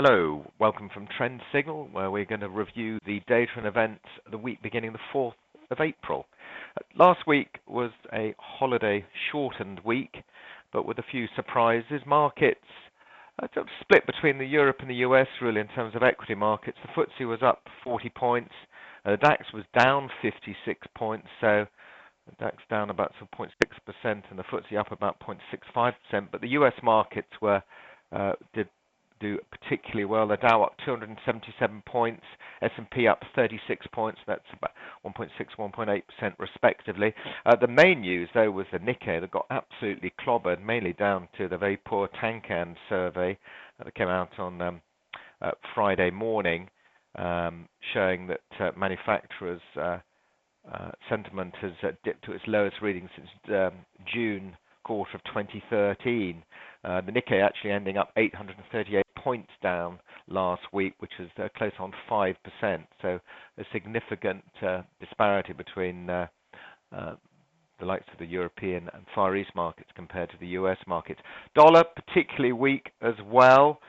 Hello, welcome from Trend Signal, where we're going to review the data and events of the week beginning the 4th of April. Last week was a holiday-shortened week, but with a few surprises. Markets sort of split between the Europe and the US, really, in terms of equity markets. The FTSE was up 40 points, the DAX was down 56 points, so the DAX down about 0.6%, and the FTSE up about 0.65%, but the US markets did do particularly well. The Dow up 277 points, S&P up 36 points, that's about 1.6, 1.8% respectively. The main news, though, was the Nikkei that got absolutely clobbered, mainly down to the very poor Tankan survey that came out on Friday morning, showing that manufacturers' sentiment has dipped to its lowest reading since June quarter of 2013. The Nikkei actually ending up 838 points down last week, which is close on 5%. So a significant disparity between the likes of the European and Far East markets compared to the US markets. Dollar particularly weak as well,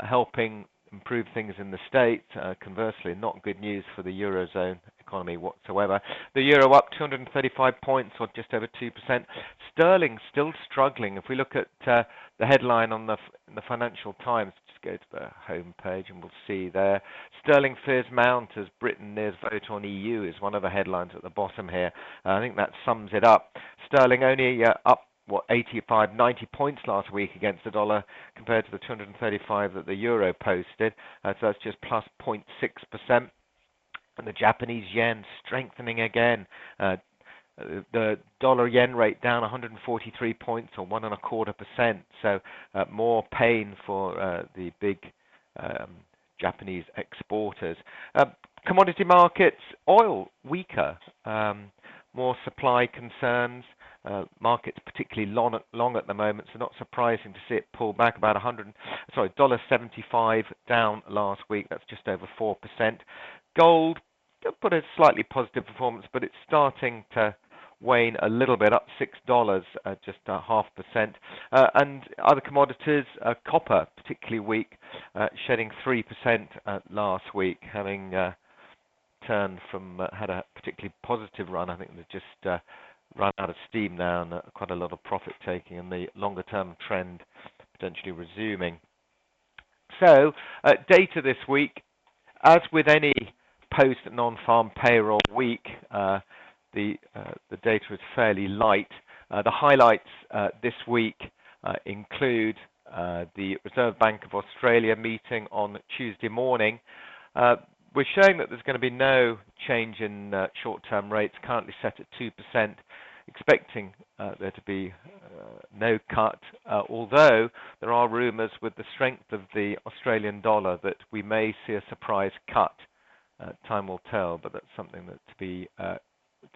helping improve things in the States. Conversely, not good news for the Eurozone economy whatsoever. The Euro up 235 points, or just over 2%. Sterling still struggling. If we look at the headline on the Financial Times, just go to the home page and we'll see there. Sterling fears mount as Britain nears vote on EU is one of the headlines at the bottom here. I think that sums it up. Sterling only up 85, 90 points last week against the dollar compared to the 235 that the euro posted. So that's just plus 0.6%. And the Japanese yen strengthening again. The dollar yen rate down 143 points, or 1.25%. So more pain for the big Japanese exporters. Commodity markets, oil weaker. More supply concerns. Markets particularly long at the moment, so not surprising to see it pull back about $1.75 down last week. That's just over 4%. Gold put a slightly positive performance, but it's starting to wane a little bit, up $6, just 0.5%. And other commodities, copper particularly weak, shedding 3% last week, having turned from had a particularly positive run. I think they've just run out of steam now, and quite a lot of profit taking, and the longer term trend potentially resuming. So data this week, as with any post non-farm payroll week, the data is fairly light. The highlights this week include the Reserve Bank of Australia meeting on Tuesday morning. We're showing that there's going to be no change in short-term rates, currently set at 2%, expecting there to be no cut, although there are rumours with the strength of the Australian dollar that we may see a surprise cut. Time will tell, but that's something that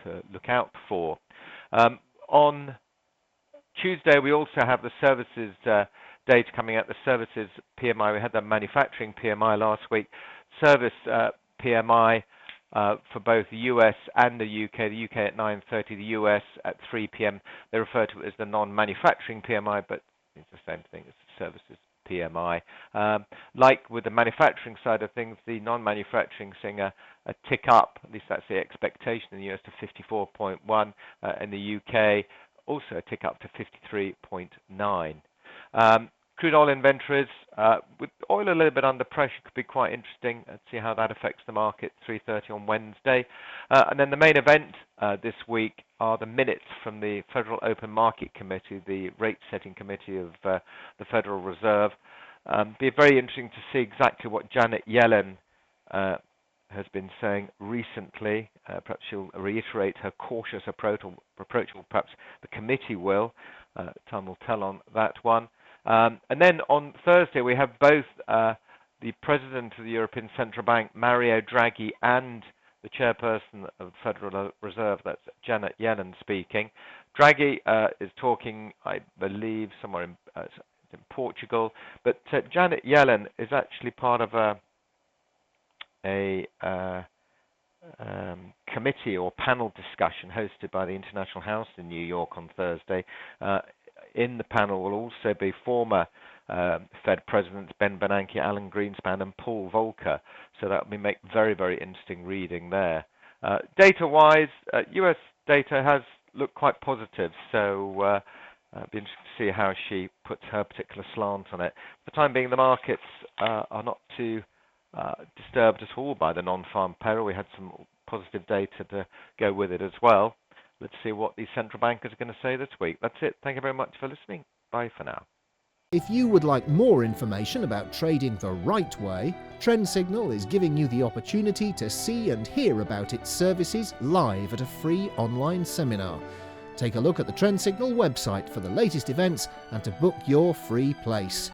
to look out for. On Tuesday, we also have the services data coming out, the services PMI. We had the manufacturing PMI last week. Service PMI for both the US and the UK. The UK at 9:30, the US at 3 p.m. They refer to it as the non-manufacturing PMI, but it's the same thing as the services PMI. Like with the manufacturing side of things, the non-manufacturing seeing a tick up, at least that's the expectation in the US, to 54.1. In the UK, also a tick up to 53.9. Crude oil inventories, with oil a little bit under pressure, could be quite interesting. Let's see how that affects the market, 3:30 on Wednesday. And then the main event this week are the minutes from the Federal Open Market Committee, the rate-setting committee of the Federal Reserve. Be very interesting to see exactly what Janet Yellen has been saying recently. Perhaps she'll reiterate her cautious approach, or perhaps the committee will. Time will tell on that one. And then on Thursday, we have both the President of the European Central Bank, Mario Draghi, and the Chairperson of the Federal Reserve, that's Janet Yellen, speaking. Draghi is talking, I believe, somewhere in Portugal, but Janet Yellen is actually part of a committee or panel discussion hosted by the International House in New York on Thursday. In the panel will also be former Fed presidents Ben Bernanke, Alan Greenspan, and Paul Volcker. So that will make very, very interesting reading there. Data-wise, US data has looked quite positive, so it'll be interesting to see how she puts her particular slant on it. For the time being, the markets are not too disturbed at all by the non-farm payroll. We had some positive data to go with it as well. Let's see what the central bankers are going to say this week. That's it. Thank you very much for listening. Bye for now. If you would like more information about trading the right way, Trend Signal is giving you the opportunity to see and hear about its services live at a free online seminar. Take a look at the Trend Signal website for the latest events and to book your free place.